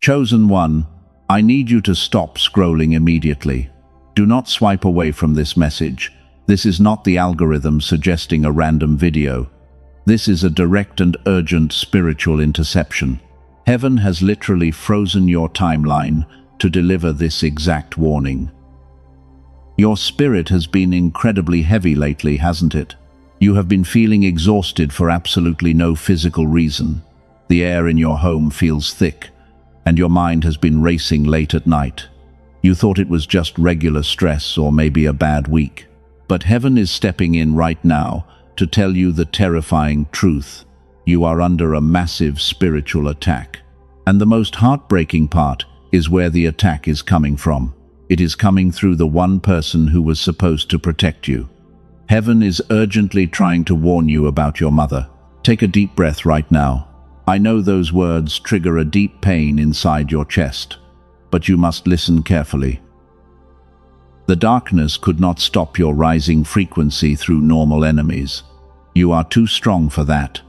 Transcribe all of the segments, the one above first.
Chosen one, I need you to stop scrolling immediately. Do not swipe away from this message. This is not the algorithm suggesting a random video. This is a direct and urgent spiritual interception. Heaven has literally frozen your timeline to deliver this exact warning. Your spirit has been incredibly heavy lately, hasn't it? You have been feeling exhausted for absolutely no physical reason. The air in your home feels thick, and your mind has been racing late at night. You thought it was just regular stress or maybe a bad week. But heaven is stepping in right now to tell you the terrifying truth. You are under a massive spiritual attack. And the most heartbreaking part is where the attack is coming from. It is coming through the one person who was supposed to protect you. Heaven is urgently trying to warn you about your mother. Take a deep breath right now. I know those words trigger a deep pain inside your chest, but you must listen carefully. The darkness could not stop your rising frequency through normal enemies. You are too strong for that.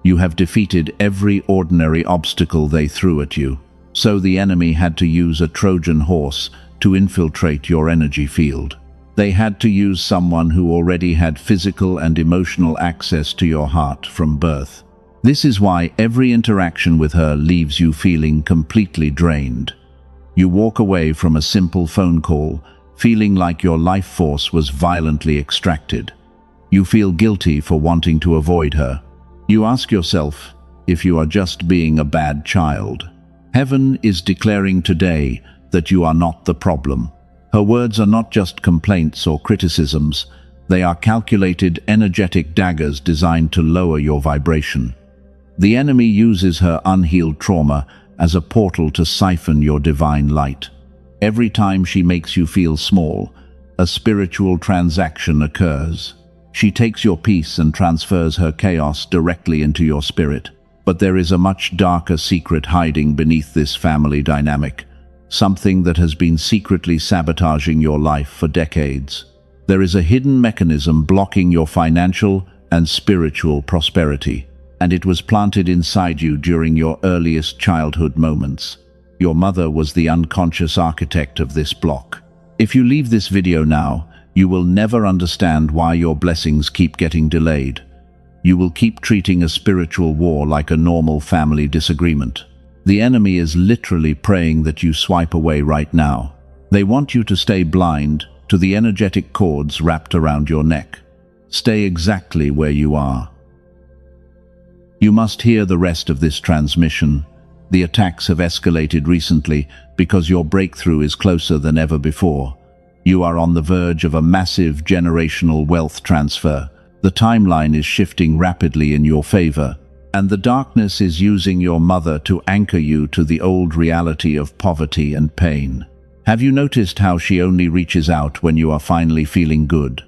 You have defeated every ordinary obstacle they threw at you. So the enemy had to use a Trojan horse to infiltrate your energy field. They had to use someone who already had physical and emotional access to your heart from birth. This is why every interaction with her leaves you feeling completely drained. You walk away from a simple phone call, feeling like your life force was violently extracted. You feel guilty for wanting to avoid her. You ask yourself if you are just being a bad child. Heaven is declaring today that you are not the problem. Her words are not just complaints or criticisms. They are calculated, energetic daggers designed to lower your vibration. The enemy uses her unhealed trauma as a portal to siphon your divine light. Every time she makes you feel small, a spiritual transaction occurs. She takes your peace and transfers her chaos directly into your spirit. But there is a much darker secret hiding beneath this family dynamic, something that has been secretly sabotaging your life for decades. There is a hidden mechanism blocking your financial and spiritual prosperity, and it was planted inside you during your earliest childhood moments. Your mother was the unconscious architect of this block. If you leave this video now, you will never understand why your blessings keep getting delayed. You will keep treating a spiritual war like a normal family disagreement. The enemy is literally praying that you swipe away right now. They want you to stay blind to the energetic cords wrapped around your neck. Stay exactly where you are. You must hear the rest of this transmission. The attacks have escalated recently because your breakthrough is closer than ever before. You are on the verge of a massive generational wealth transfer. The timeline is shifting rapidly in your favor, and the darkness is using your mother to anchor you to the old reality of poverty and pain. Have you noticed how she only reaches out when you are finally feeling good?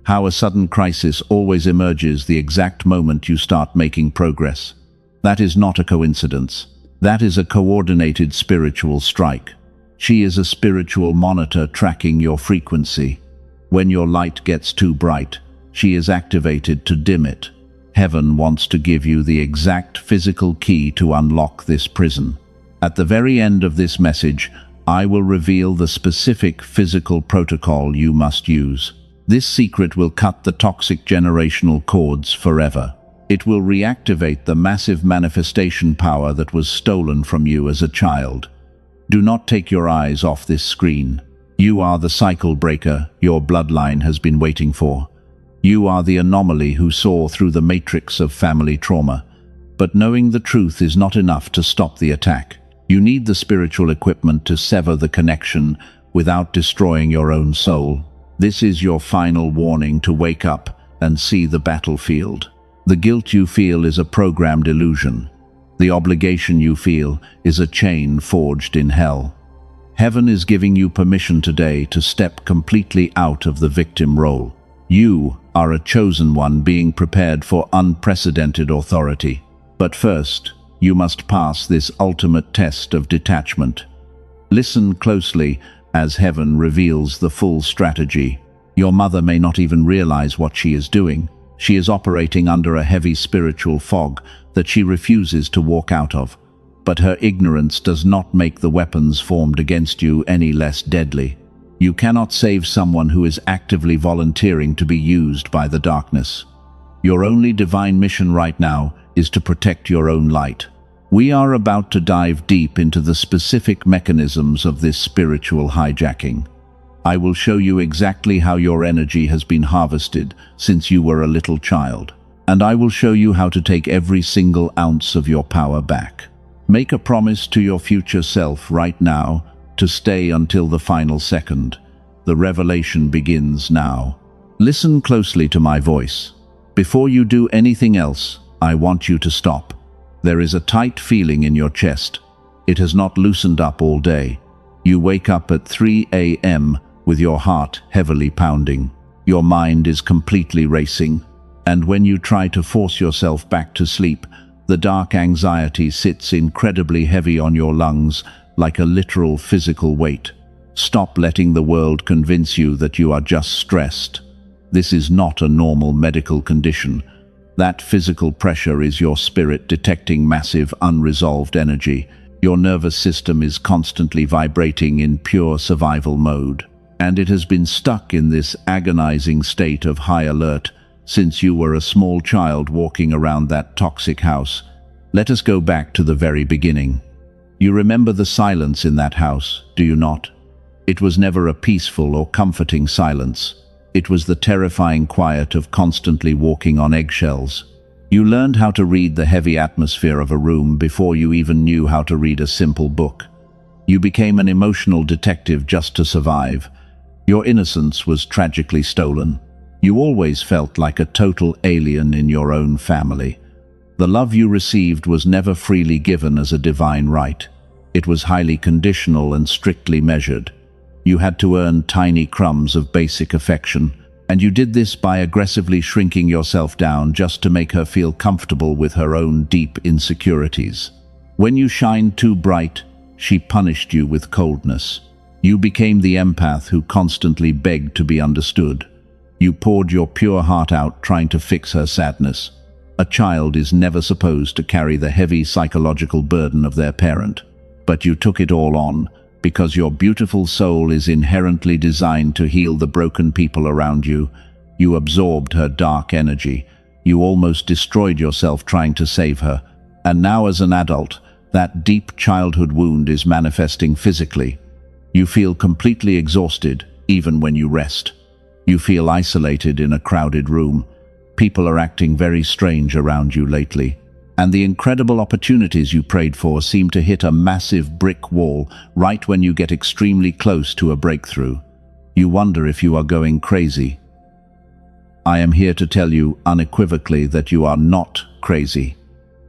How a sudden crisis always emerges the exact moment you start making progress? That is not a coincidence. That is a coordinated spiritual strike. She is a spiritual monitor tracking your frequency. When your light gets too bright, she is activated to dim it. Heaven wants to give you the exact physical key to unlock this prison. At the very end of this message, I will reveal the specific physical protocol you must use. This secret will cut the toxic generational cords forever. It will reactivate the massive manifestation power that was stolen from you as a child. Do not take your eyes off this screen. You are the cycle breaker your bloodline has been waiting for. You are the anomaly who saw through the matrix of family trauma. But knowing the truth is not enough to stop the attack. You need the spiritual equipment to sever the connection without destroying your own soul. This is your final warning to wake up and see the battlefield. The guilt you feel is a programmed illusion. The obligation you feel is a chain forged in hell. Heaven is giving you permission today to step completely out of the victim role. You are a chosen one being prepared for unprecedented authority. But first, you must pass this ultimate test of detachment. Listen closely as heaven reveals the full strategy. Your mother may not even realize what she is doing. She is operating under a heavy spiritual fog that she refuses to walk out of. but her ignorance does not make the weapons formed against you any less deadly. You cannot save someone who is actively volunteering to be used by the darkness. Your only divine mission right now is to protect your own light. We are about to dive deep into the specific mechanisms of this spiritual hijacking. I will show you exactly how your energy has been harvested since you were a little child, and I will show you how to take every single ounce of your power back. Make a promise to your future self right now to stay until the final second. The revelation begins now. Listen closely to my voice. Before you do anything else, I want you to stop. There is a tight feeling in your chest. It has not loosened up all day. You wake up at 3 a.m. with your heart heavily pounding. Your mind is completely racing. And when you try to force yourself back to sleep, the dark anxiety sits incredibly heavy on your lungs like a literal physical weight. Stop letting the world convince you that you are just stressed. This is not a normal medical condition. That physical pressure is your spirit detecting massive unresolved energy. Your nervous system is constantly vibrating in pure survival mode, and it has been stuck in this agonizing state of high alert since you were a small child walking around that toxic house. Let us go back to the very beginning. You remember the silence in that house, do you not? It was never a peaceful or comforting silence. It was the terrifying quiet of constantly walking on eggshells. You learned how to read the heavy atmosphere of a room before you even knew how to read a simple book. You became an emotional detective just to survive. Your innocence was tragically stolen. You always felt like a total alien in your own family. The love you received was never freely given as a divine right. It was highly conditional and strictly measured. You had to earn tiny crumbs of basic affection, and you did this by aggressively shrinking yourself down just to make her feel comfortable with her own deep insecurities. When you shined too bright, she punished you with coldness. You became the empath who constantly begged to be understood. You poured your pure heart out trying to fix her sadness. A child is never supposed to carry the heavy psychological burden of their parent, but you took it all on, because your beautiful soul is inherently designed to heal the broken people around you. You absorbed her dark energy. You almost destroyed yourself trying to save her. And now as an adult, that deep childhood wound is manifesting physically. You feel completely exhausted, even when you rest. You feel isolated in a crowded room. People are acting very strange around you lately. And the incredible opportunities you prayed for seem to hit a massive brick wall right when you get extremely close to a breakthrough. You wonder if you are going crazy. I am here to tell you unequivocally that you are not crazy.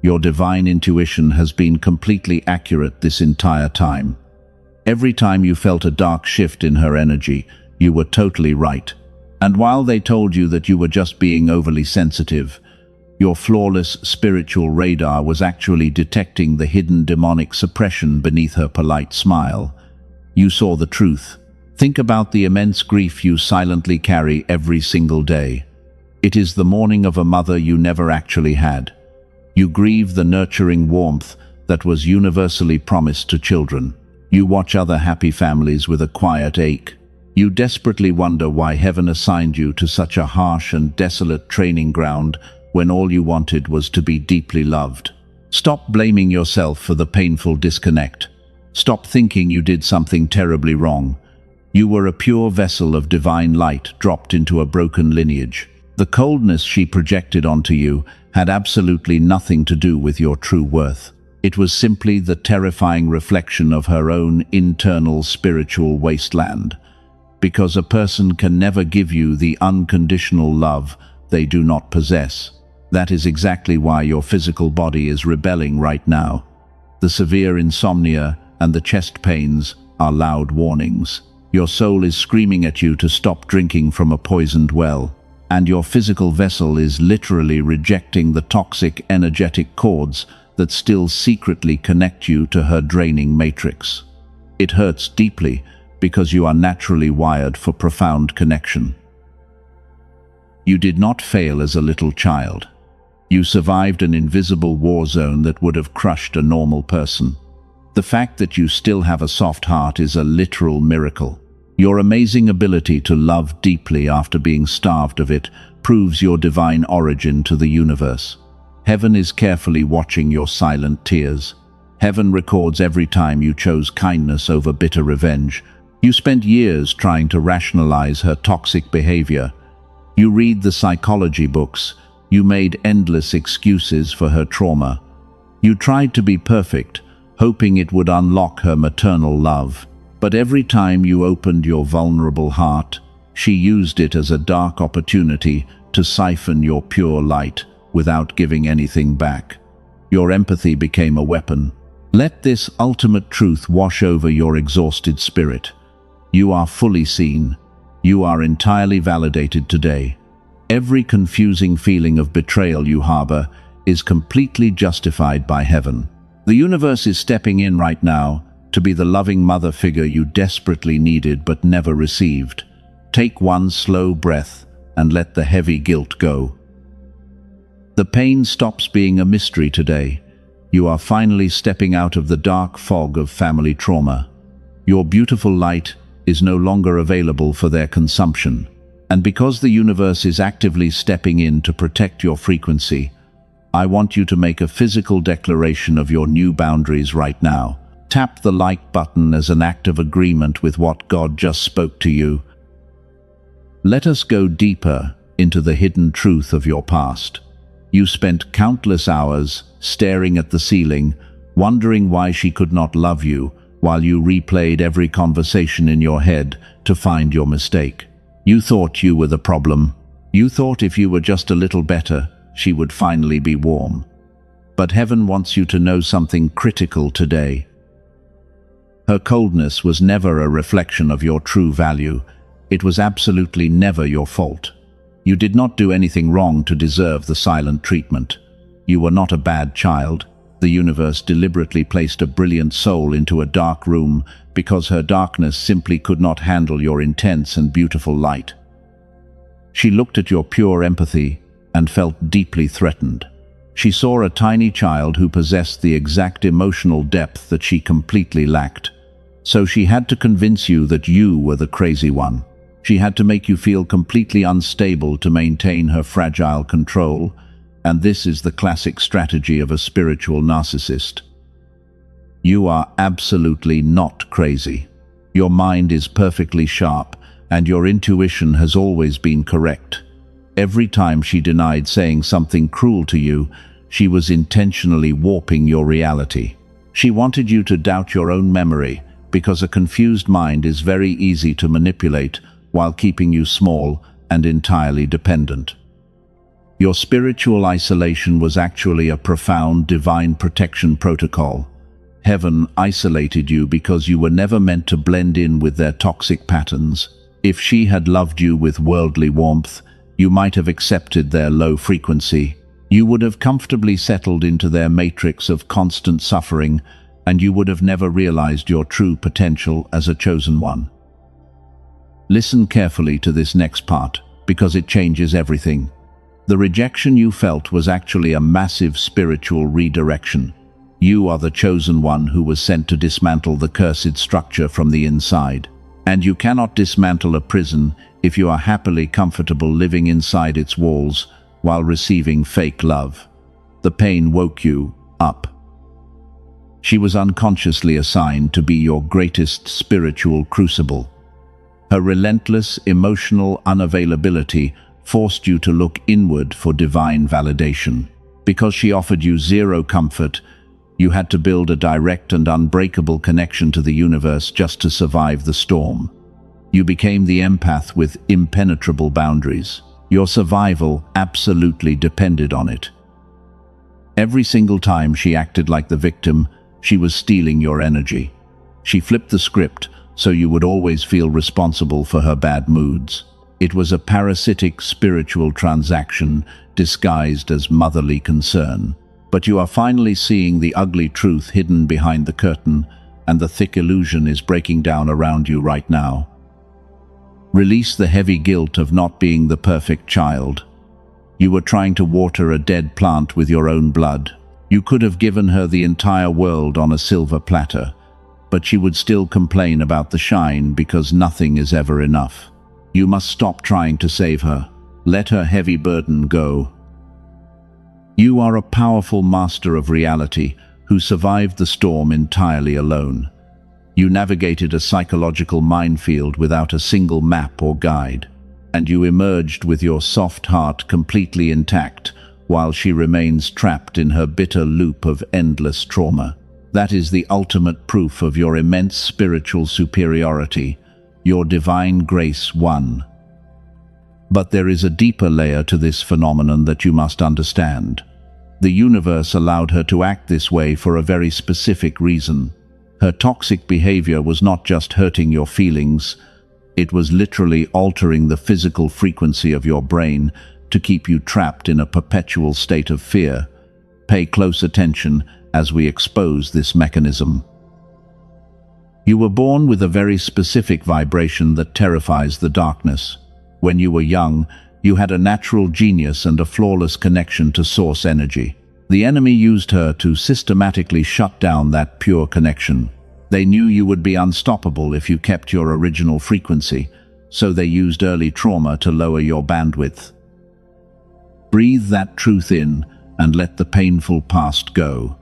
Your divine intuition has been completely accurate this entire time. Every time you felt a dark shift in her energy, you were totally right. And while they told you that you were just being overly sensitive, your flawless spiritual radar was actually detecting the hidden demonic suppression beneath her polite smile. You saw the truth. Think about the immense grief you silently carry every single day. It is the mourning of a mother you never actually had. You grieve the nurturing warmth that was universally promised to children. You watch other happy families with a quiet ache. You desperately wonder why heaven assigned you to such a harsh and desolate training ground when all you wanted was to be deeply loved. Stop blaming yourself for the painful disconnect. Stop thinking you did something terribly wrong. You were a pure vessel of divine light dropped into a broken lineage. The coldness she projected onto you had absolutely nothing to do with your true worth. It was simply the terrifying reflection of her own internal spiritual wasteland. Because a person can never give you the unconditional love they do not possess. That is exactly why your physical body is rebelling right now. The severe insomnia and the chest pains are loud warnings. Your soul is screaming at you to stop drinking from a poisoned well, and your physical vessel is literally rejecting the toxic energetic cords that still secretly connect you to her draining matrix. It hurts deeply because you are naturally wired for profound connection. You did not fail as a little child. You survived an invisible war zone that would have crushed a normal person. The fact that you still have a soft heart is a literal miracle. Your amazing ability to love deeply after being starved of it proves your divine origin to the universe. Heaven is carefully watching your silent tears. Heaven records every time you chose kindness over bitter revenge. You spent years trying to rationalize her toxic behavior. You read the psychology books. You made endless excuses for her trauma. You tried to be perfect, hoping it would unlock her maternal love. But every time you opened your vulnerable heart, she used it as a dark opportunity to siphon your pure light without giving anything back. Your empathy became a weapon. Let this ultimate truth wash over your exhausted spirit. You are fully seen. You are entirely validated today. Every confusing feeling of betrayal you harbor is completely justified by heaven. The universe is stepping in right now to be the loving mother figure you desperately needed but never received. Take one slow breath and let the heavy guilt go. The pain stops being a mystery today. You are finally stepping out of the dark fog of family trauma. Your beautiful light is no longer available for their consumption. And because the universe is actively stepping in to protect your frequency, I want you to make a physical declaration of your new boundaries right now. Tap the like button as an act of agreement with what God just spoke to you. Let us go deeper into the hidden truth of your past. You spent countless hours staring at the ceiling, wondering why she could not love you, while you replayed every conversation in your head to find your mistake. You thought you were the problem. You thought if you were just a little better, she would finally be warm. But heaven wants you to know something critical today. Her coldness was never a reflection of your true value. It was absolutely never your fault. You did not do anything wrong to deserve the silent treatment. You were not a bad child. The universe deliberately placed a brilliant soul into a dark room because her darkness simply could not handle your intense and beautiful light. She looked at your pure empathy and felt deeply threatened. She saw a tiny child who possessed the exact emotional depth that she completely lacked. So she had to convince you that you were the crazy one. She had to make you feel completely unstable to maintain her fragile control, and this is the classic strategy of a spiritual narcissist. You are absolutely not crazy. Your mind is perfectly sharp, and your intuition has always been correct. Every time she denied saying something cruel to you, she was intentionally warping your reality. She wanted you to doubt your own memory, because a confused mind is very easy to manipulate while keeping you small and entirely dependent. Your spiritual isolation was actually a profound divine protection protocol. Heaven isolated you because you were never meant to blend in with their toxic patterns. If she had loved you with worldly warmth, you might have accepted their low frequency. You would have comfortably settled into their matrix of constant suffering, and you would have never realized your true potential as a chosen one. Listen carefully to this next part, because it changes everything. The rejection you felt was actually a massive spiritual redirection. You are the chosen one who was sent to dismantle the cursed structure from the inside. And you cannot dismantle a prison if you are happily comfortable living inside its walls while receiving fake love. The pain woke you up. She was unconsciously assigned to be your greatest spiritual crucible. Her relentless emotional unavailability forced you to look inward for divine validation. Because she offered you zero comfort, you had to build a direct and unbreakable connection to the universe just to survive the storm. You became the empath with impenetrable boundaries. Your survival absolutely depended on it. Every single time she acted like the victim, she was stealing your energy. She flipped the script so you would always feel responsible for her bad moods. It was a parasitic spiritual transaction disguised as motherly concern. But you are finally seeing the ugly truth hidden behind the curtain, and the thick illusion is breaking down around you right now. Release the heavy guilt of not being the perfect child. You were trying to water a dead plant with your own blood. You could have given her the entire world on a silver platter, but she would still complain about the shine because nothing is ever enough. You must stop trying to save her. Let her heavy burden go. You are a powerful master of reality who survived the storm entirely alone. You navigated a psychological minefield without a single map or guide, and you emerged with your soft heart completely intact while she remains trapped in her bitter loop of endless trauma. That is the ultimate proof of your immense spiritual superiority. Your divine grace won. But there is a deeper layer to this phenomenon that you must understand. The universe allowed her to act this way for a very specific reason. Her toxic behavior was not just hurting your feelings, it was literally altering the physical frequency of your brain to keep you trapped in a perpetual state of fear. Pay close attention as we expose this mechanism. You were born with a very specific vibration that terrifies the darkness. When you were young, you had a natural genius and a flawless connection to source energy. The enemy used her to systematically shut down that pure connection. They knew you would be unstoppable if you kept your original frequency, so they used early trauma to lower your bandwidth. Breathe that truth in and let the painful past go.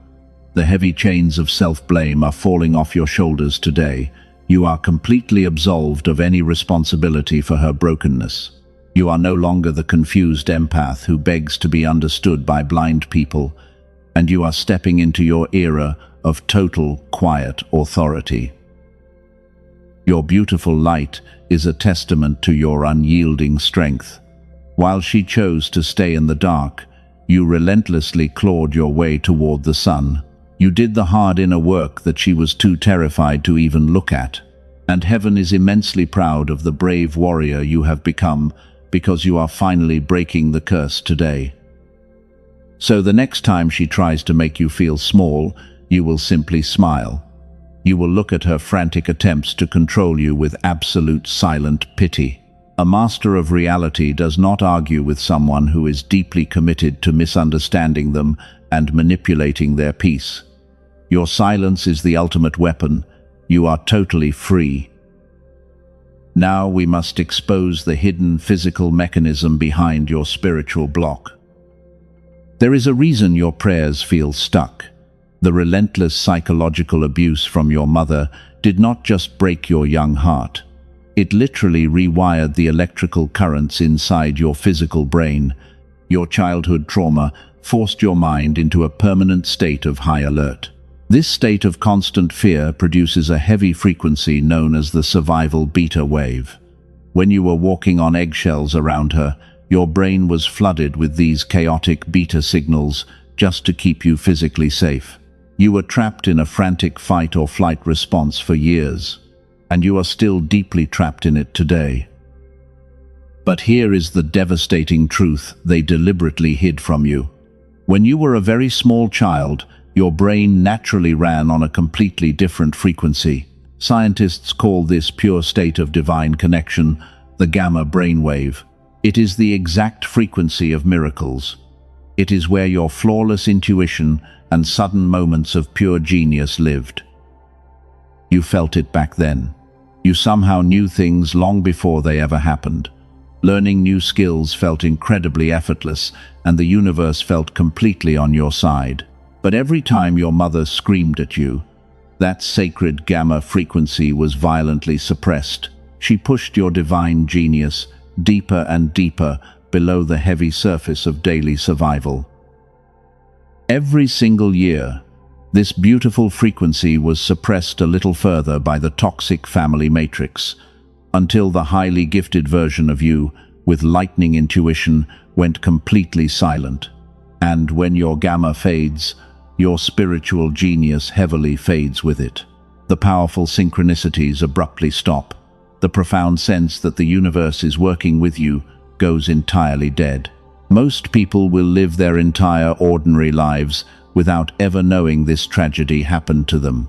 The heavy chains of self-blame are falling off your shoulders today. You are completely absolved of any responsibility for her brokenness. You are no longer the confused empath who begs to be understood by blind people, and you are stepping into your era of total, quiet authority. Your beautiful light is a testament to your unyielding strength. While she chose to stay in the dark, you relentlessly clawed your way toward the sun. You did the hard inner work that she was too terrified to even look at. And heaven is immensely proud of the brave warrior you have become, because you are finally breaking the curse today. So the next time she tries to make you feel small, you will simply smile. You will look at her frantic attempts to control you with absolute silent pity. A master of reality does not argue with someone who is deeply committed to misunderstanding them and manipulating their peace. Your silence is the ultimate weapon. You are totally free. Now we must expose the hidden physical mechanism behind your spiritual block. There is a reason your prayers feel stuck. The relentless psychological abuse from your mother did not just break your young heart. It literally rewired the electrical currents inside your physical brain. Your childhood trauma forced your mind into a permanent state of high alert. This state of constant fear produces a heavy frequency known as the survival beta wave. When you were walking on eggshells around her, your brain was flooded with these chaotic beta signals just to keep you physically safe. You were trapped in a frantic fight or flight response for years, and you are still deeply trapped in it today. But here is the devastating truth they deliberately hid from you. When you were a very small child, your brain naturally ran on a completely different frequency. Scientists call this pure state of divine connection the gamma brainwave. It is the exact frequency of miracles. It is where your flawless intuition and sudden moments of pure genius lived. You felt it back then. You somehow knew things long before they ever happened. Learning new skills felt incredibly effortless, and the universe felt completely on your side. But every time your mother screamed at you, that sacred gamma frequency was violently suppressed. She pushed your divine genius deeper and deeper below the heavy surface of daily survival. Every single year, this beautiful frequency was suppressed a little further by the toxic family matrix, until the highly gifted version of you, with lightning intuition, went completely silent. And when your gamma fades, your spiritual genius heavily fades with it. The powerful synchronicities abruptly stop. The profound sense that the universe is working with you goes entirely dead. Most people will live their entire ordinary lives without ever knowing this tragedy happened to them.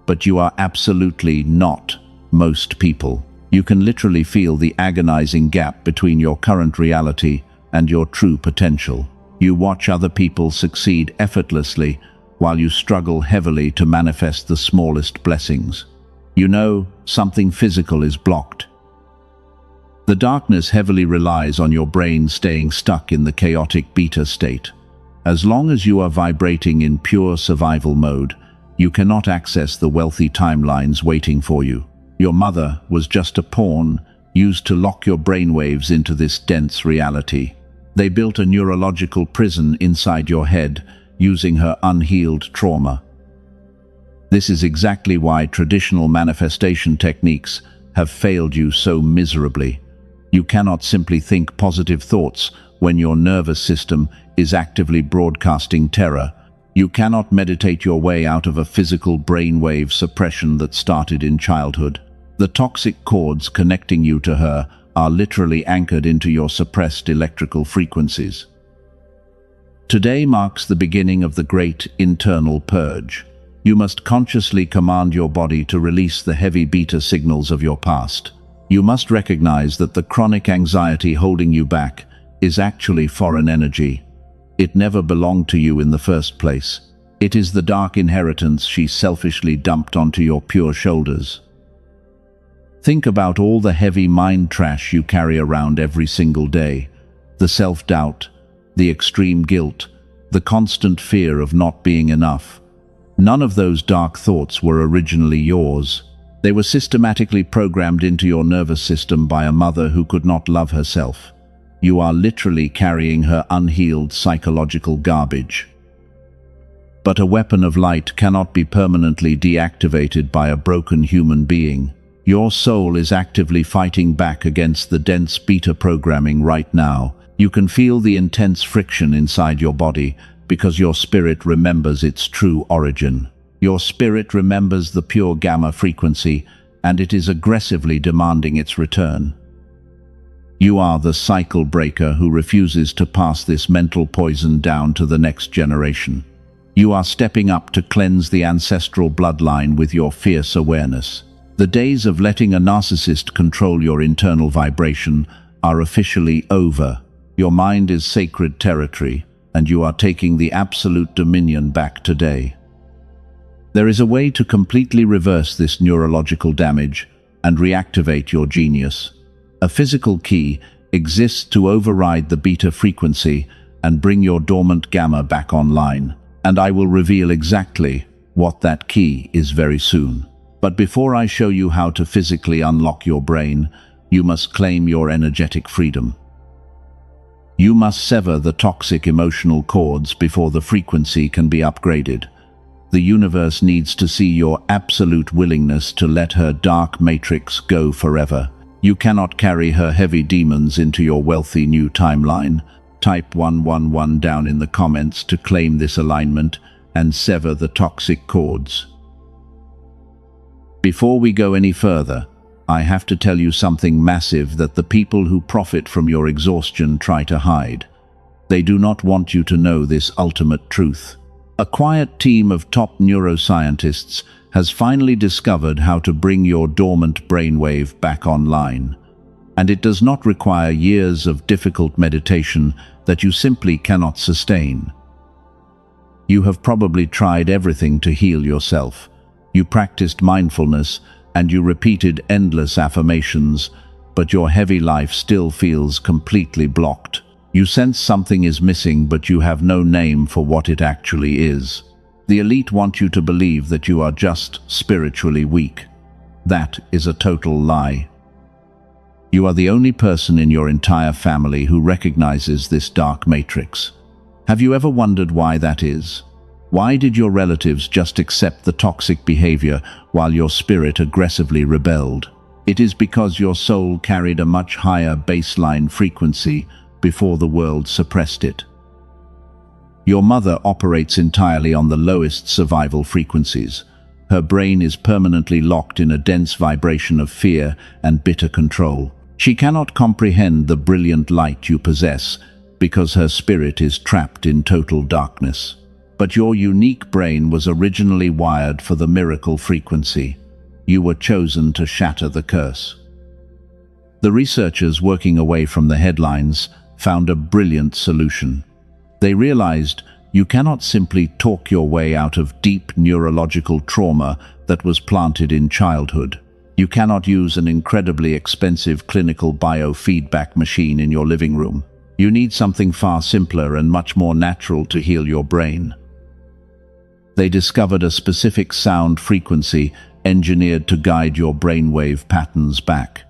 But you are absolutely not most people. You can literally feel the agonizing gap between your current reality, and your true potential. You watch other people succeed effortlessly while you struggle heavily to manifest the smallest blessings. You know something physical is blocked. The darkness heavily relies on your brain staying stuck in the chaotic beta state. As long as you are vibrating in pure survival mode, you cannot access the wealthy timelines waiting for you. Your mother was just a pawn used to lock your brainwaves into this dense reality. They built a neurological prison inside your head using her unhealed trauma. This is exactly why traditional manifestation techniques have failed you so miserably. You cannot simply think positive thoughts when your nervous system is actively broadcasting terror. You cannot meditate your way out of a physical brainwave suppression that started in childhood. The toxic cords connecting you to her are literally anchored into your suppressed electrical frequencies. Today marks the beginning of the great internal purge. You must consciously command your body to release the heavy beta signals of your past. You must recognize that the chronic anxiety holding you back is actually foreign energy. It never belonged to you in the first place. It is the dark inheritance she selfishly dumped onto your pure shoulders. Think about all the heavy mind trash you carry around every single day. The self-doubt, the extreme guilt, the constant fear of not being enough. None of those dark thoughts were originally yours. They were systematically programmed into your nervous system by a mother who could not love herself. You are literally carrying her unhealed psychological garbage. But a weapon of light cannot be permanently deactivated by a broken human being. Your soul is actively fighting back against the dense beta programming right now. You can feel the intense friction inside your body because your spirit remembers its true origin. Your spirit remembers the pure gamma frequency, and it is aggressively demanding its return. You are the cycle breaker who refuses to pass this mental poison down to the next generation. You are stepping up to cleanse the ancestral bloodline with your fierce awareness. The days of letting a narcissist control your internal vibration are officially over. Your mind is sacred territory, and you are taking the absolute dominion back today. There is a way to completely reverse this neurological damage and reactivate your genius. A physical key exists to override the beta frequency and bring your dormant gamma back online, and I will reveal exactly what that key is very soon. But before I show you how to physically unlock your brain, you must claim your energetic freedom. You must sever the toxic emotional cords before the frequency can be upgraded. The universe needs to see your absolute willingness to let her dark matrix go forever. You cannot carry her heavy demons into your wealthy new timeline. Type 111 down in the comments to claim this alignment and sever the toxic cords. Before we go any further, I have to tell you something massive that the people who profit from your exhaustion try to hide. They do not want you to know this ultimate truth. A quiet team of top neuroscientists has finally discovered how to bring your dormant brainwave back online. And it does not require years of difficult meditation that you simply cannot sustain. You have probably tried everything to heal yourself. You practiced mindfulness and you repeated endless affirmations, but your heavy life still feels completely blocked. You sense something is missing, but you have no name for what it actually is. The elite want you to believe that you are just spiritually weak. That is a total lie. You are the only person in your entire family who recognizes this dark matrix. Have you ever wondered why that is? Why did your relatives just accept the toxic behavior while your spirit aggressively rebelled? It is because your soul carried a much higher baseline frequency before the world suppressed it. Your mother operates entirely on the lowest survival frequencies. Her brain is permanently locked in a dense vibration of fear and bitter control. She cannot comprehend the brilliant light you possess because her spirit is trapped in total darkness. But your unique brain was originally wired for the miracle frequency. You were chosen to shatter the curse. The researchers working away from the headlines found a brilliant solution. They realized you cannot simply talk your way out of deep neurological trauma that was planted in childhood. You cannot use an incredibly expensive clinical biofeedback machine in your living room. You need something far simpler and much more natural to heal your brain. They discovered a specific sound frequency engineered to guide your brainwave patterns back.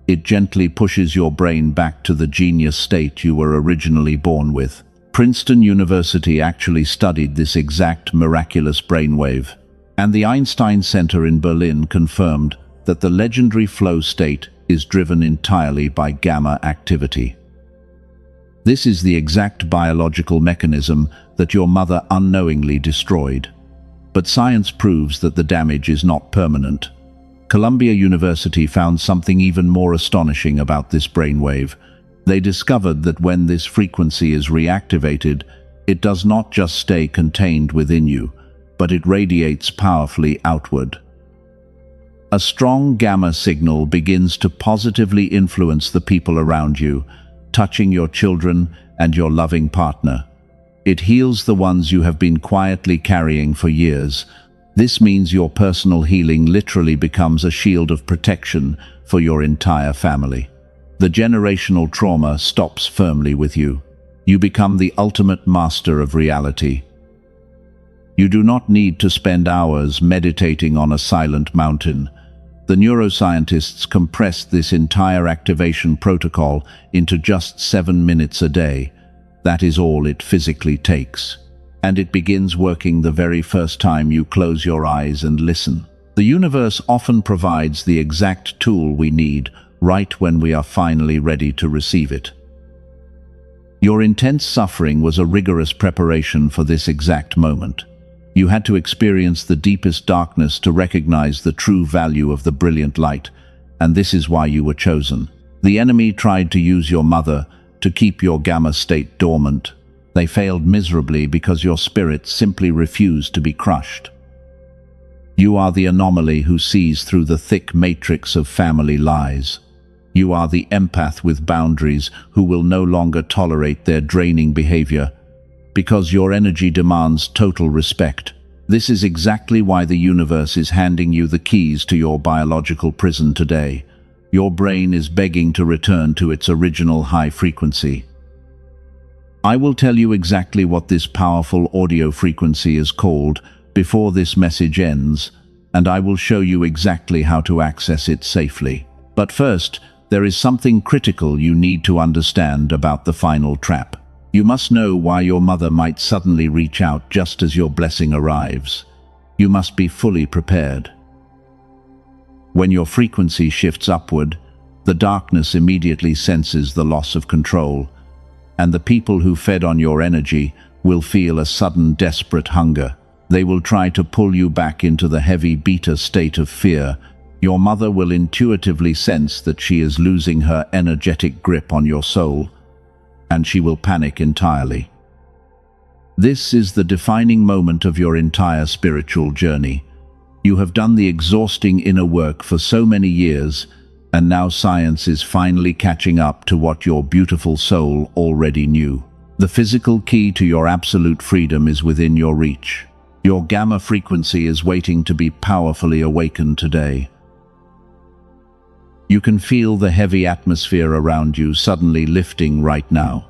It gently pushes your brain back to the genius state you were originally born with. Princeton University actually studied this exact miraculous brainwave, and the Einstein Center in Berlin confirmed that the legendary flow state is driven entirely by gamma activity. This is the exact biological mechanism that your mother unknowingly destroyed. But science proves that the damage is not permanent. Columbia University found something even more astonishing about this brainwave. They discovered that when this frequency is reactivated, it does not just stay contained within you, but it radiates powerfully outward. A strong gamma signal begins to positively influence the people around you, touching your children and your loving partner. It heals the ones you have been quietly carrying for years. This means your personal healing literally becomes a shield of protection for your entire family. The generational trauma stops firmly with you. You become the ultimate master of reality. You do not need to spend hours meditating on a silent mountain. The neuroscientists compressed this entire activation protocol into just 7 minutes a day. That is all it physically takes. And it begins working the very first time you close your eyes and listen. The universe often provides the exact tool we need right when we are finally ready to receive it. Your intense suffering was a rigorous preparation for this exact moment. You had to experience the deepest darkness to recognize the true value of the brilliant light, and this is why you were chosen. The enemy tried to use your mother to keep your gamma state dormant. They failed miserably because your spirit simply refused to be crushed. You are the anomaly who sees through the thick matrix of family lies. You are the empath with boundaries who will no longer tolerate their draining behavior, because your energy demands total respect. This is exactly why the universe is handing you the keys to your biological prison today. Your brain is begging to return to its original high frequency. I will tell you exactly what this powerful audio frequency is called before this message ends, and I will show you exactly how to access it safely. But first, there is something critical you need to understand about the final trap. You must know why your mother might suddenly reach out just as your blessing arrives. You must be fully prepared. When your frequency shifts upward, the darkness immediately senses the loss of control, and the people who fed on your energy will feel a sudden desperate hunger. They will try to pull you back into the heavy beta state of fear. Your mother will intuitively sense that she is losing her energetic grip on your soul, and she will panic entirely. This is the defining moment of your entire spiritual journey. You have done the exhausting inner work for so many years, and now science is finally catching up to what your beautiful soul already knew. The physical key to your absolute freedom is within your reach. Your gamma frequency is waiting to be powerfully awakened today. You can feel the heavy atmosphere around you suddenly lifting right now.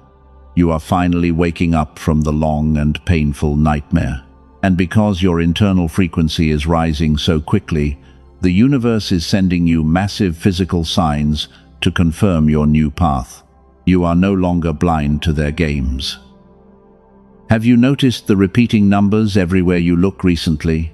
You are finally waking up from the long and painful nightmare. And because your internal frequency is rising so quickly, the universe is sending you massive physical signs to confirm your new path. You are no longer blind to their games. Have you noticed the repeating numbers everywhere you look recently?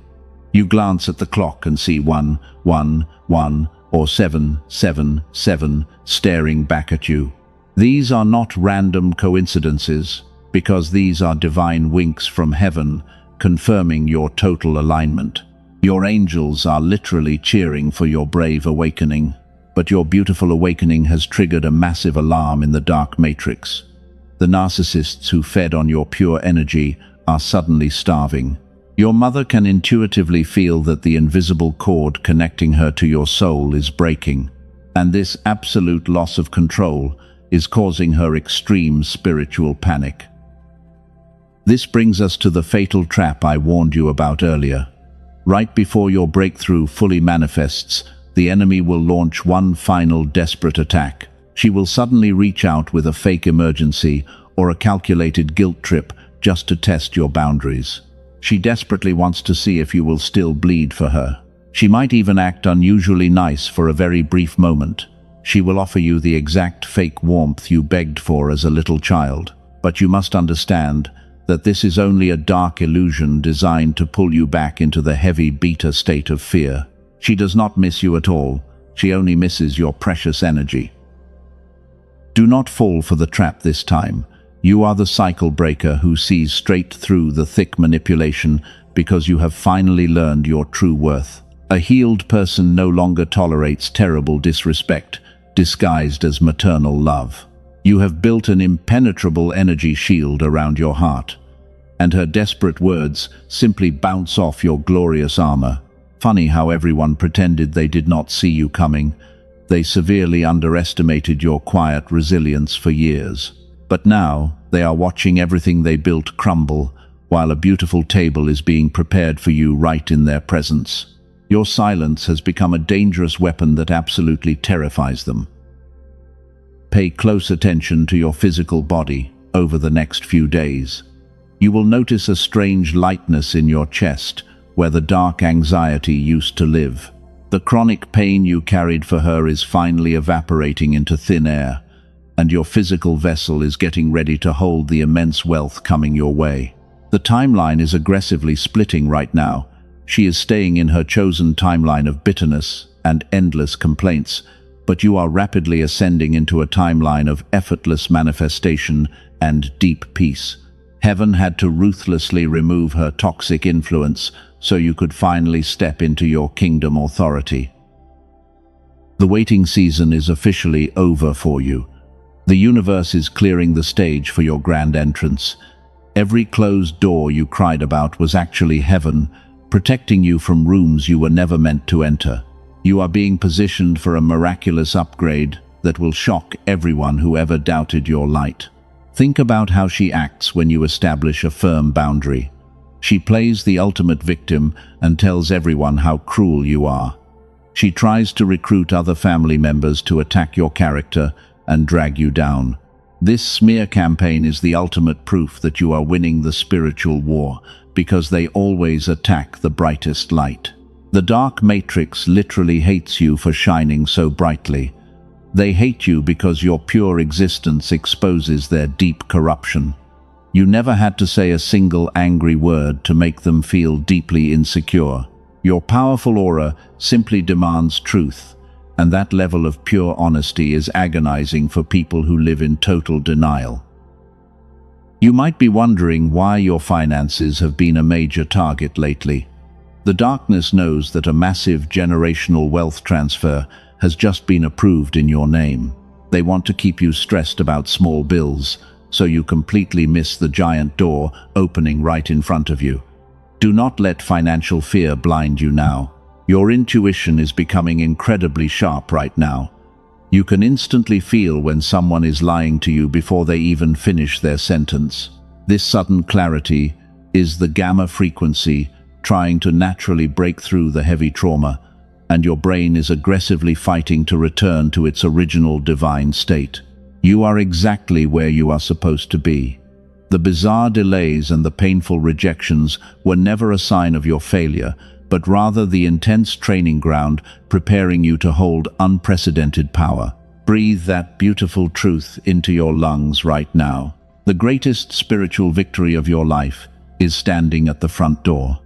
You glance at the clock and see 1, 1, 1, or 7, 7, 7 staring back at you. These are not random coincidences, because these are divine winks from heaven, confirming your total alignment. Your angels are literally cheering for your brave awakening, but your beautiful awakening has triggered a massive alarm in the dark matrix. The narcissists who fed on your pure energy are suddenly starving. Your mother can intuitively feel that the invisible cord connecting her to your soul is breaking, and this absolute loss of control is causing her extreme spiritual panic. This brings us to the fatal trap I warned you about earlier. Right before your breakthrough fully manifests, the enemy will launch one final desperate attack. She will suddenly reach out with a fake emergency or a calculated guilt trip just to test your boundaries. She desperately wants to see if you will still bleed for her. She might even act unusually nice for a very brief moment. She will offer you the exact fake warmth you begged for as a little child. But you must understand that this is only a dark illusion designed to pull you back into the heavy beta state of fear. She does not miss you at all. She only misses your precious energy. Do not fall for the trap this time. You are the cycle breaker who sees straight through the thick manipulation because you have finally learned your true worth. A healed person no longer tolerates terrible disrespect, disguised as maternal love. You have built an impenetrable energy shield around your heart, and her desperate words simply bounce off your glorious armor. Funny how everyone pretended they did not see you coming. They severely underestimated your quiet resilience for years. But now, they are watching everything they built crumble, while a beautiful table is being prepared for you right in their presence. Your silence has become a dangerous weapon that absolutely terrifies them. Pay close attention to your physical body over the next few days. You will notice a strange lightness in your chest, where the dark anxiety used to live. The chronic pain you carried for her is finally evaporating into thin air, and your physical vessel is getting ready to hold the immense wealth coming your way. The timeline is aggressively splitting right now. She is staying in her chosen timeline of bitterness and endless complaints, but you are rapidly ascending into a timeline of effortless manifestation and deep peace. Heaven had to ruthlessly remove her toxic influence so you could finally step into your kingdom authority. The waiting season is officially over for you. The universe is clearing the stage for your grand entrance. Every closed door you cried about was actually heaven, protecting you from rooms you were never meant to enter. You are being positioned for a miraculous upgrade that will shock everyone who ever doubted your light. Think about how she acts when you establish a firm boundary. She plays the ultimate victim and tells everyone how cruel you are. She tries to recruit other family members to attack your character and drag you down. This smear campaign is the ultimate proof that you are winning the spiritual war, because they always attack the brightest light. The dark matrix literally hates you for shining so brightly. They hate you because your pure existence exposes their deep corruption. You never had to say a single angry word to make them feel deeply insecure. Your powerful aura simply demands truth, and that level of pure honesty is agonizing for people who live in total denial. You might be wondering why your finances have been a major target lately. The darkness knows that a massive generational wealth transfer has just been approved in your name. They want to keep you stressed about small bills, so you completely miss the giant door opening right in front of you. Do not let financial fear blind you now. Your intuition is becoming incredibly sharp right now. You can instantly feel when someone is lying to you before they even finish their sentence. This sudden clarity is the gamma frequency trying to naturally break through the heavy trauma, and your brain is aggressively fighting to return to its original divine state. You are exactly where you are supposed to be. The bizarre delays and the painful rejections were never a sign of your failure, but rather the intense training ground preparing you to hold unprecedented power. Breathe that beautiful truth into your lungs right now. The greatest spiritual victory of your life is standing at the front door.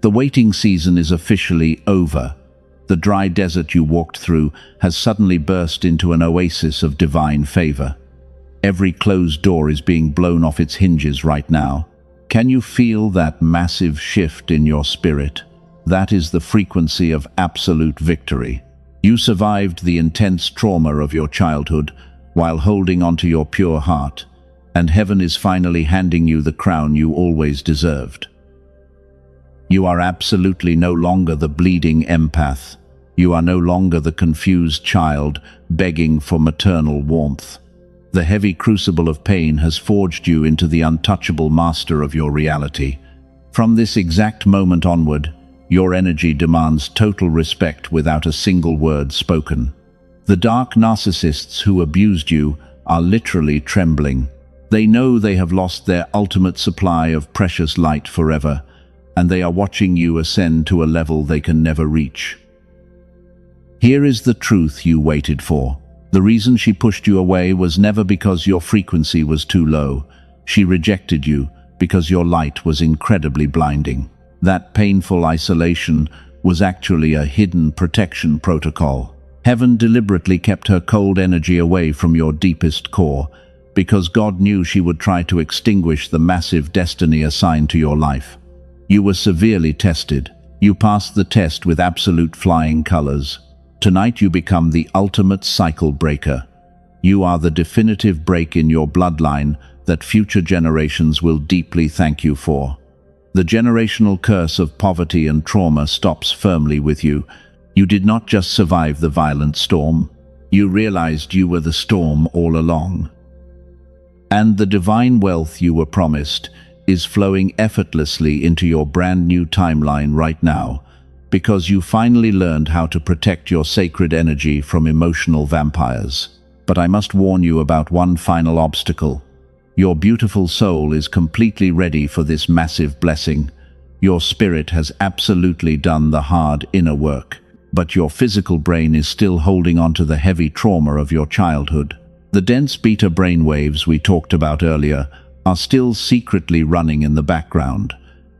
The waiting season is officially over. The dry desert you walked through has suddenly burst into an oasis of divine favor. Every closed door is being blown off its hinges right now. Can you feel that massive shift in your spirit? That is the frequency of absolute victory. You survived the intense trauma of your childhood while holding onto your pure heart, and heaven is finally handing you the crown you always deserved. You are absolutely no longer the bleeding empath. You are no longer the confused child begging for maternal warmth. The heavy crucible of pain has forged you into the untouchable master of your reality. From this exact moment onward, your energy demands total respect without a single word spoken. The dark narcissists who abused you are literally trembling. They know they have lost their ultimate supply of precious light forever, and they are watching you ascend to a level they can never reach. Here is the truth you waited for. The reason she pushed you away was never because your frequency was too low. She rejected you because your light was incredibly blinding. That painful isolation was actually a hidden protection protocol. Heaven deliberately kept her cold energy away from your deepest core, because God knew she would try to extinguish the massive destiny assigned to your life. You were severely tested. You passed the test with absolute flying colors. Tonight you become the ultimate cycle breaker. You are the definitive break in your bloodline that future generations will deeply thank you for. The generational curse of poverty and trauma stops firmly with you. You did not just survive the violent storm. You realized you were the storm all along. And the divine wealth you were promised is flowing effortlessly into your brand new timeline right now, because you finally learned how to protect your sacred energy from emotional vampires. But I must warn you about one final obstacle. Your beautiful soul is completely ready for this massive blessing. Your spirit has absolutely done the hard inner work, but your physical brain is still holding on to the heavy trauma of your childhood. The dense beta brainwaves we talked about earlier are still secretly running in the background,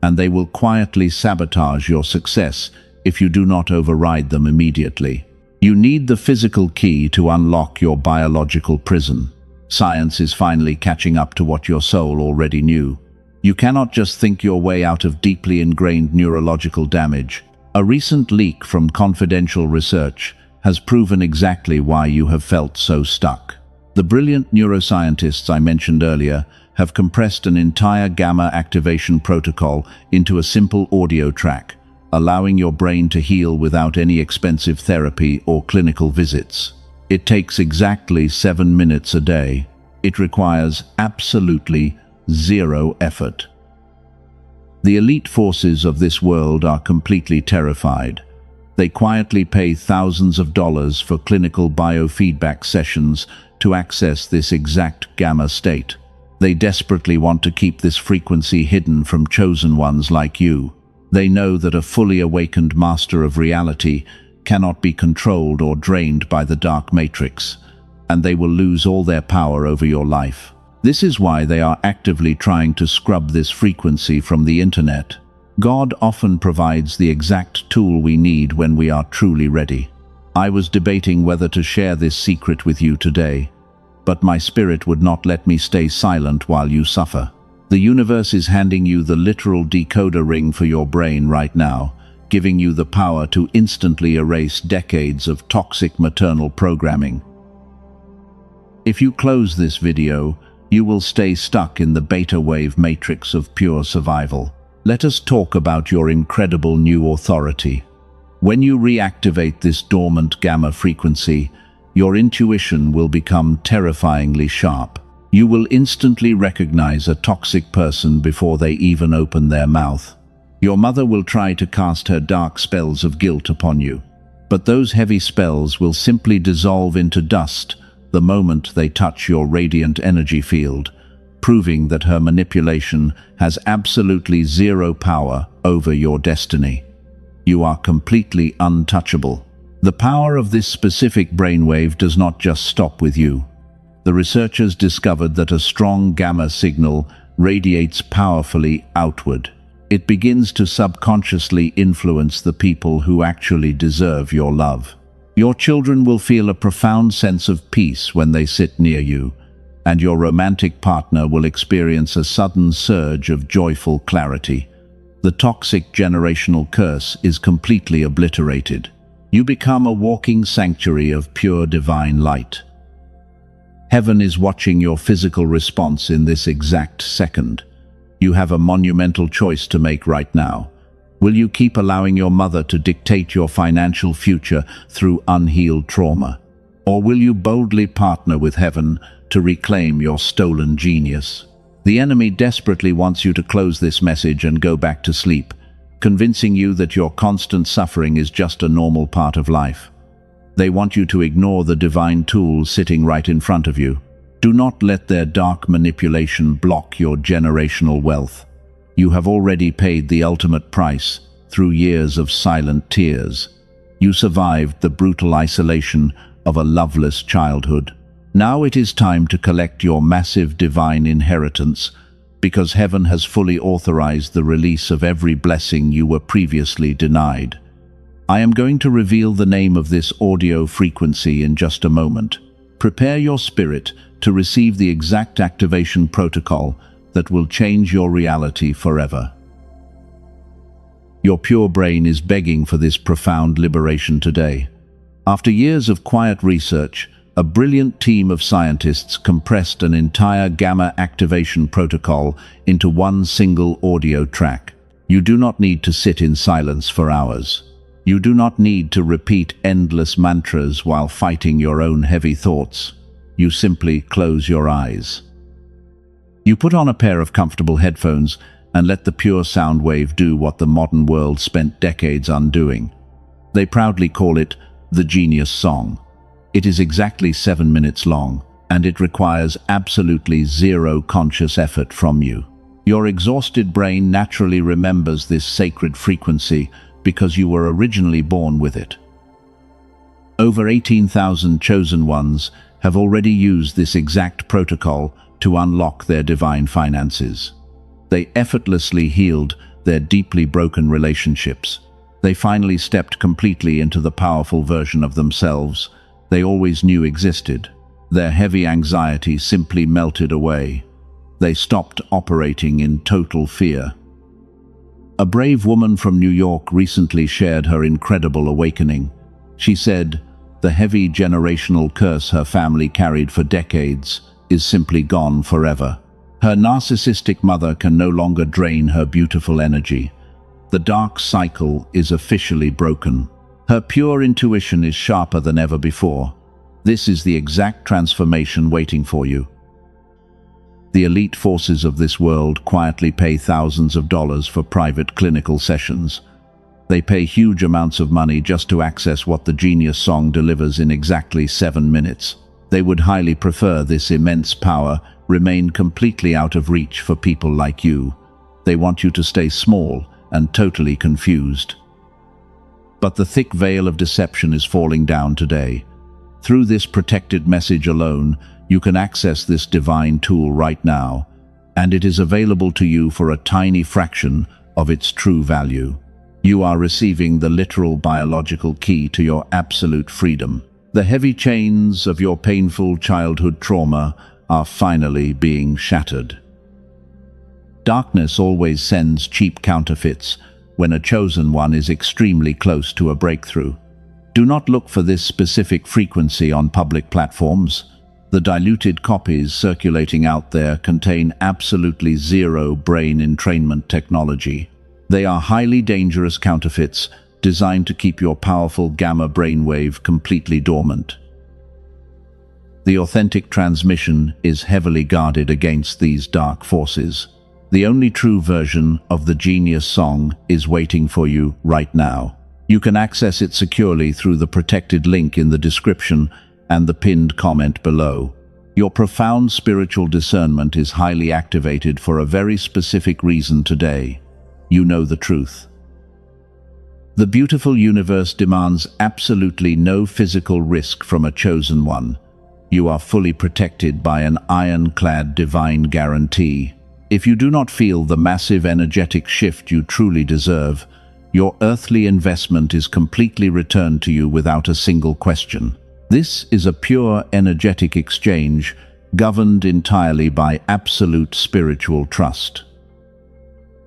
and they will quietly sabotage your success if you do not override them immediately. You need the physical key to unlock your biological prison. Science is finally catching up to what your soul already knew. You cannot just think your way out of deeply ingrained neurological damage. A recent leak from confidential research has proven exactly why you have felt so stuck. The brilliant neuroscientists I mentioned earlier have compressed an entire gamma activation protocol into a simple audio track, allowing your brain to heal without any expensive therapy or clinical visits. It takes exactly 7 minutes a day. It requires absolutely zero effort. The elite forces of this world are completely terrified. They quietly pay thousands of dollars for clinical biofeedback sessions to access this exact gamma state. They desperately want to keep this frequency hidden from chosen ones like you. They know that a fully awakened master of reality cannot be controlled or drained by the dark matrix, and they will lose all their power over your life. This is why they are actively trying to scrub this frequency from the internet. God often provides the exact tool we need when we are truly ready. I was debating whether to share this secret with you today, but my spirit would not let me stay silent while you suffer. The universe is handing you the literal decoder ring for your brain right now, giving you the power to instantly erase decades of toxic maternal programming. If you close this video, you will stay stuck in the beta wave matrix of pure survival. Let us talk about your incredible new authority. When you reactivate this dormant gamma frequency, your intuition will become terrifyingly sharp. You will instantly recognize a toxic person before they even open their mouth. Your mother will try to cast her dark spells of guilt upon you, but those heavy spells will simply dissolve into dust the moment they touch your radiant energy field, proving that her manipulation has absolutely zero power over your destiny. You are completely untouchable. The power of this specific brainwave does not just stop with you. The researchers discovered that a strong gamma signal radiates powerfully outward. It begins to subconsciously influence the people who actually deserve your love. Your children will feel a profound sense of peace when they sit near you, and your romantic partner will experience a sudden surge of joyful clarity. The toxic generational curse is completely obliterated. You become a walking sanctuary of pure divine light. Heaven is watching your physical response in this exact second. You have a monumental choice to make right now. Will you keep allowing your mother to dictate your financial future through unhealed trauma? Or will you boldly partner with heaven to reclaim your stolen genius? The enemy desperately wants you to close this message and go back to sleep, convincing you that your constant suffering is just a normal part of life. They want you to ignore the divine tools sitting right in front of you. Do not let their dark manipulation block your generational wealth. You have already paid the ultimate price through years of silent tears. You survived the brutal isolation of a loveless childhood. Now it is time to collect your massive divine inheritance, because heaven has fully authorized the release of every blessing you were previously denied. I am going to reveal the name of this audio frequency in just a moment. Prepare your spirit to receive the exact activation protocol that will change your reality forever. Your pure brain is begging for this profound liberation today. After years of quiet research, a brilliant team of scientists compressed an entire gamma activation protocol into one single audio track. You do not need to sit in silence for hours. You do not need to repeat endless mantras while fighting your own heavy thoughts. You simply close your eyes. You put on a pair of comfortable headphones and let the pure sound wave do what the modern world spent decades undoing. They proudly call it the Genius Song. It is exactly 7 minutes long, and it requires absolutely zero conscious effort from you. Your exhausted brain naturally remembers this sacred frequency because you were originally born with it. Over 18,000 chosen ones have already used this exact protocol to unlock their divine finances. They effortlessly healed their deeply broken relationships. They finally stepped completely into the powerful version of themselves they always knew existed. Their heavy anxiety simply melted away. They stopped operating in total fear. A brave woman from New York recently shared her incredible awakening. She said, "The heavy generational curse her family carried for decades is simply gone forever. Her narcissistic mother can no longer drain her beautiful energy. The dark cycle is officially broken. Her pure intuition is sharper than ever before. This is the exact transformation waiting for you." The elite forces of this world quietly pay thousands of dollars for private clinical sessions. They pay huge amounts of money just to access what the Genius Song delivers in exactly 7 minutes. They would highly prefer this immense power remain completely out of reach for people like you. They want you to stay small and totally confused. But the thick veil of deception is falling down today. Through this protected message alone, you can access this divine tool right now, and it is available to you for a tiny fraction of its true value. You are receiving the literal biological key to your absolute freedom. The heavy chains of your painful childhood trauma are finally being shattered. Darkness always sends cheap counterfeits when a chosen one is extremely close to a breakthrough. Do not look for this specific frequency on public platforms. The diluted copies circulating out there contain absolutely zero brain entrainment technology. They are highly dangerous counterfeits designed to keep your powerful gamma brainwave completely dormant. The authentic transmission is heavily guarded against these dark forces. The only true version of the Genius Song is waiting for you right now. You can access it securely through the protected link in the description and the pinned comment below. Your profound spiritual discernment is highly activated for a very specific reason today. You know the truth. The beautiful universe demands absolutely no physical risk from a chosen one. You are fully protected by an ironclad divine guarantee. If you do not feel the massive energetic shift you truly deserve, your earthly investment is completely returned to you without a single question. This is a pure energetic exchange governed entirely by absolute spiritual trust.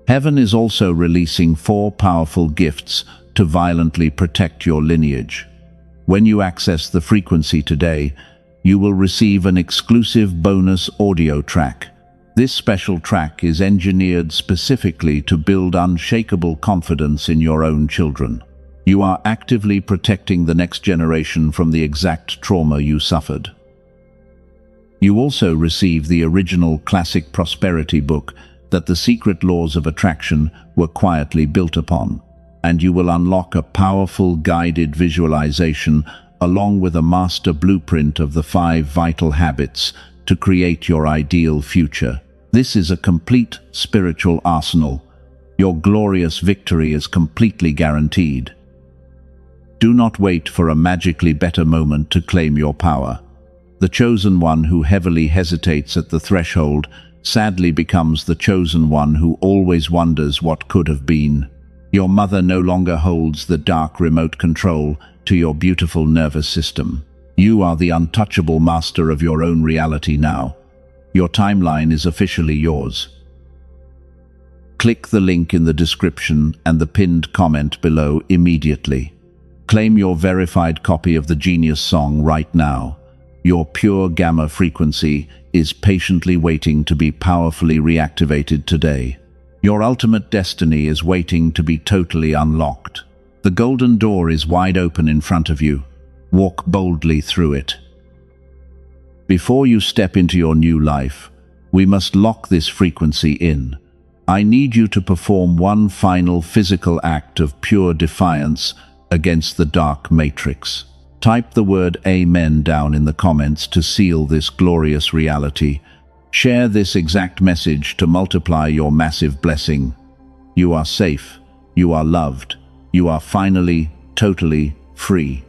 Heaven is also releasing 4 powerful gifts to violently protect your lineage. When you access the frequency today, you will receive an exclusive bonus audio track. This special track is engineered specifically to build unshakable confidence in your own children. You are actively protecting the next generation from the exact trauma you suffered. You also receive the original classic prosperity book that the secret laws of attraction were quietly built upon, and you will unlock a powerful guided visualization along with a master blueprint of the 5 vital habits to create your ideal future. This is a complete spiritual arsenal. Your glorious victory is completely guaranteed. Do not wait for a magically better moment to claim your power. The chosen one who heavily hesitates at the threshold sadly becomes the chosen one who always wonders what could have been. Your mother no longer holds the dark remote control to your beautiful nervous system. You are the untouchable master of your own reality now. Your timeline is officially yours. Click the link in the description and the pinned comment below immediately. Claim your verified copy of the Genius Song right now. Your pure gamma frequency is patiently waiting to be powerfully reactivated today. Your ultimate destiny is waiting to be totally unlocked. The golden door is wide open in front of you. Walk boldly through it. Before you step into your new life, we must lock this frequency in. I need you to perform one final physical act of pure defiance against the dark matrix. Type the word Amen down in the comments to seal this glorious reality. Share this exact message to multiply your massive blessing. You are safe. You are loved. You are finally, totally free.